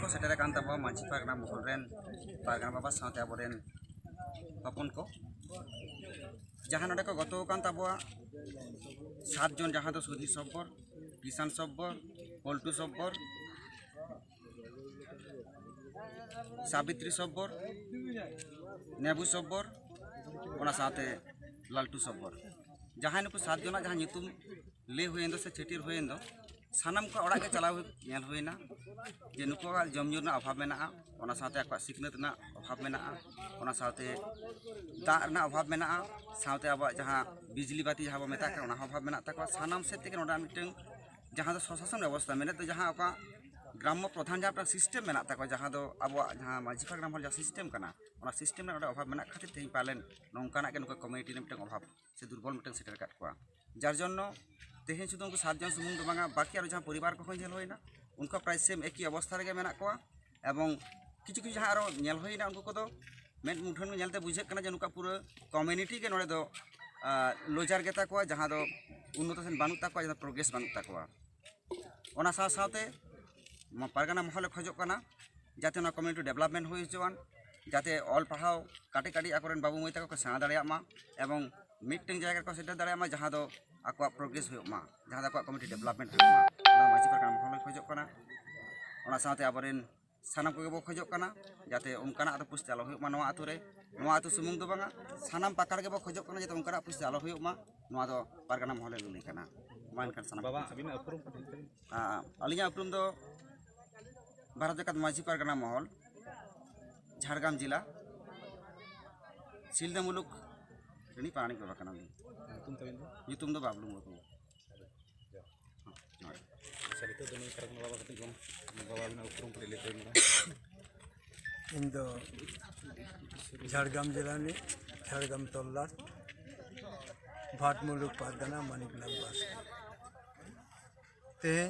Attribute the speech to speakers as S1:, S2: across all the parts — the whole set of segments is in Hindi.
S1: सेटेर कान ताबो मांझी पारगना महल रेन पारगना बाबा साथे आबोरेन हपन को जहाँ नोडे को गतो कान ताबो 7 जन जहाँ दो सुधीर सब्बर किसान सब्बर पल्टू सब्बर सावित्री सब्बर नेबू सब्बर ओना साथे लालटू सब्बर जहाँ नुकु 7 जना जहाँ नितुम ले हुएन से छेटिर हुएन दो सानाम को ओड़ा के चलाव नेल हुएना जे नुकु जमजू ना अभाव मेना ओना साथे आको सिकनत ना अभाव मेना ओना साथे दाग ना अभाव मेना साथे अब जहाँ बिजली बाती जहाँ मेता के ओना अभाव मेना तक सानाम से तेके नोडा मिटन जहाँ दो स्वशासन व्यवस्था मेने तो जहाँ का ग्राम्य प्रधान जहाँ सिस्टेम मेना तक जहाँ दो अब जहाँ मांझी पारगना महल जहाँ सिस्टेम कना ओना सिस्टेम ना अभाव मेना खातिर तेही पालेन नोंकाना के नुकु कम्युनिटी रे मिटन अभाव से दुर्बल मिटन सेटर काट कोआ जार जन्नो तेहे शुधु उनको 7 जन सुमुंग दो बांगा बाकी आरो जहाँ परिवार को नेल होइना उनका प्राय सेम एक ही अवस्था रे मेना कोआ एवं किछु किछु जहाँ आरो नेल होइना उनको को दो मेन मुठन में नेलते बुझे कना जे नुका पूरा कम्युनिटी के नोडे दो लोजार गेता कोआ जहाँ दो उन्नत सेन बानु ताकोआ जहाँ प्रोग्रेस बानु ताकोआ ओना साथे पारगना महल खोजो कना जाते ना कम्युनिटी डेवलपमेंट हुई हजवान जाते ऑल पढ़ाओ काटे काटी आकोरेन बाबू माई तक को सेना दाड़िया मा एवं मिटन जायगा को सेटर दाड़िया मा जहाँ दो आको प्रोग्रेस हुई मा जहाँ दो कम्युनिटी डेवलपमेंट हुई मा मांझी पारगना महल खोजो कना ओना साथे आबोरेन सानाम को बो खोजो कना जाते उनकाना आतो पुष्टि आलो हुई मा नोआ आतु रे नोआ आतु सुमुंग दो बांगा सानाम पाकार के बो खोजो कना जाते उनकाना पुष्टि आलो हुई मा नोआ दो पारगना महल लुली कना मान कर सानाम
S2: बाबा अबिना उपरुम
S1: अलिया उपरुम दो भारत जगत मांझी पारगना महल झाड़ग्राम जिला सिलदा मुलुक ऋणी पारानी बाबा कना ᱧᱩᱛᱩᱢ ᱫᱚ ᱵᱟᱵᱞᱩ ᱢᱩᱨᱢᱩ
S3: ᱤᱧ ᱫᱚ ঝাড়গ্রাম जिला ᱨᱤᱱᱤᱡ ঝাড়গ্রাম তল্লাট भाट मुलुक पारगना मानिकलाल बास्के तेहें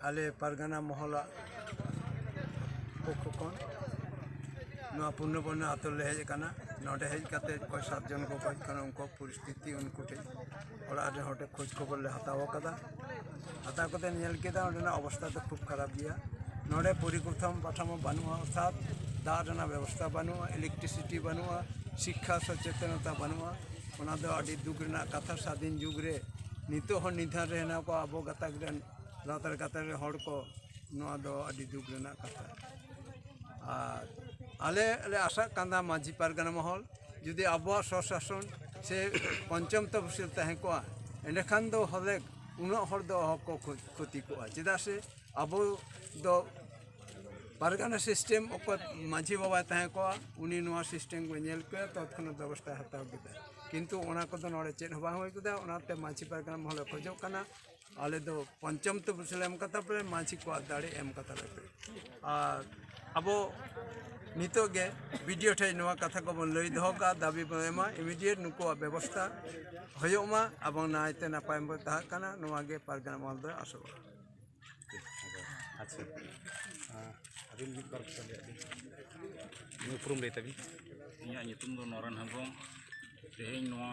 S3: आले पारगना महला पक्ष खन पूर्णबर्णा आतो ले हेजना नोडे हेज काते कोई 7 जन को गज कना उनको परिस्थिति उनको ठे ओड़ा रे होटे खोज खबर ले हताव कदा हताव कते नेल केदा ओडना अवस्था तो खूब खराब गया नोडे परिकथम पाठामो बानुआ अर्थात दाग रना व्यवस्था बानुआ इलेक्ट्रिसिटी बानुआ शिक्षा सचेतनता बानुआ ओना दो आदि दुख रना कथा स्वाधीन जुग रे नितो हो निधान रे ना को आबो गताक रेन लातर गतार रे हड़ को नोआ दो आदि दुख रना कथा और आले आशा कांदा मांझी पारगना महल जुदी अब स्वशासन से पंचम तफसिल तहें को एंडेखान दो हले उना हर दो हक क्षति को चेदा से अब दो पारगना सिस्टेम ओकर मांझी बाबा तहें को उनी नोआ सिस्टेम को नेल के तत्क्षण व्यवस्था हताव केदा किंतु ओना को दो नोडे चेद बांग होय केदा ओनाते मांझी पारगना महल खोजो कना आले दो पंचम तफसिल एम कथा पर मांझी को दाड़े एम कथा लेपे और अब नितोगे वीडियो ठे नोआ कथा को बन लई दहो का दाबी बमा इमीडिएट नुको व्यवस्था होयोमा अब नायते नापाय बो ता कना नोआ गे पारगना महल दो आसो
S2: अच्छा अबिन मिट बार उपरुम ले तबी इया ᱧᱩᱛᱩᱢ दो नोरन हंगोम तेहें नोआ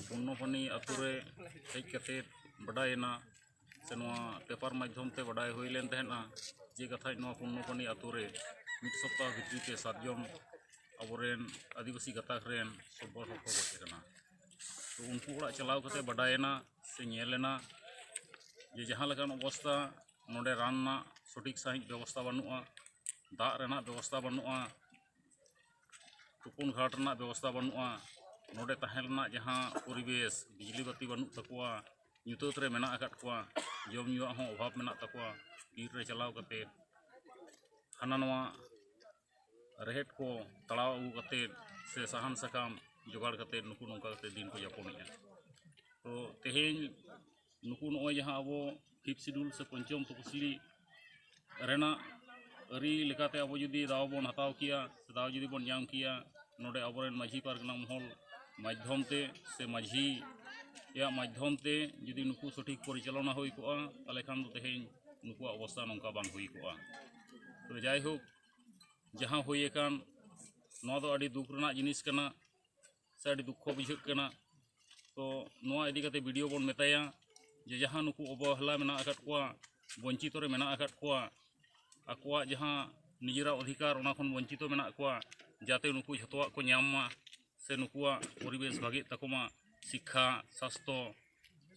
S2: पुन्नोपनी अतु रे हेज कते बडायना से नोआ पेपर माध्यम ते बडाय हुई लेन तहना जे कथा नोआ पुन्नोपनी अतु रे मिट सप्ताह भित्री ते 7 जन अबोरेन आदिवासी गताक रेन सब्बर हक को गतेना तो उनको ओड़ा चलाव कते बडायना से नेलेना जे जहाँ लगान अवस्था नोडे रान ना सठिक सही व्यवस्था बानुआ दाग रेना व्यवस्था बानुआ तुपुन घाट रेना व्यवस्था बानुआ नोडे तहेलना जहाँ परिवेश बिजली बाती बानु तकुआ ᱧᱩᱛᱟᱹᱛ रे मेना आकाट कोआ जम ᱧᱩᱣᱟᱜ हों अभाव मेना तकुआ बीर रे चलाव कते हाना नोआ रेहेट को तड़ाव अगू कते से साहन सकाम जोगाड़ कते नुकु नौका कते दिन को यापनेगा तो तेहें नुकु नोय जहाँ अब 5th शेड्यूल से पंचम तपसिली रेना अरी लेकाते अब जुदी दाव बन हताव किया से दाव जुदी बन जाम किया नोडे अबरेन मांझी पारगना महल माध्यम ते से मांझी या माध्यम ते जुदी नुकु सठिक परिचालना हुई को ताले खान तो तेहें नुकु अवस्था नौका बांग हुई को तो जाय हो जहाँ हुई कान नोआ दो आदि दुख रना जिनिस कना से आदि दुख बुझाग कना तो नोआ इदी कते वीडियो बन मेताया जे जहाँ नुकु अवहेला मेना आकाट कोआ वंचित रे मेना आकाद कोआ आकोआ जहां निजेरा अधिकार ओना खन वंचित मेना कोआ जाते नुकु झतवा को ᱧᱟᱢ से नुकुआ परिवेश भागे तकोमा शिक्षा स्वास्थ्य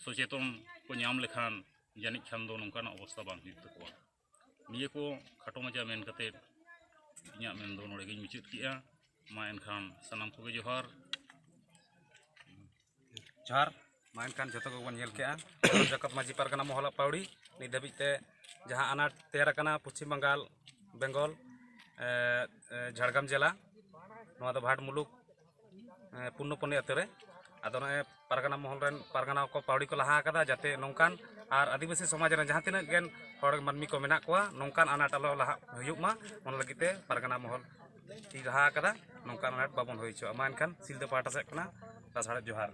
S2: सचेतन को ᱧᱟᱢ लेखान जानिक खान दो नोंकान अवस्था बांग हुई तकोआ निये को खाटो मजा मेन कते इᱧᱟ मेन दो नोड़े गिñ मुचाद किया मा एनखान सनाम को जोहार
S4: जोहार मा एनखान जतो को बन नेल केआ जकत माजी पारगाना महला पावड़ी नि धाबिते जहां अनाट तैयार कना पश्चिम बंगाल बेंगल झाड़ग्राम जिला नोआ दो भाट मुलुक पुन्नपनी अतरे आदो नए पारगाना महल रेन पारगाना को पावड़ी को लहा कदा जाते नोंकान आर आदिवासी समाज रेन जहां तिनाक गेन हर मानमी को मेना कोआ नोंकान अनाट आलो लहा हुयुक मा मन लगिते पारगाना महल ती लहा कदा नोंकान अनाट बाबन होइचो मा एनखान सिलदा पाटा से कना रासाड़े जोहार।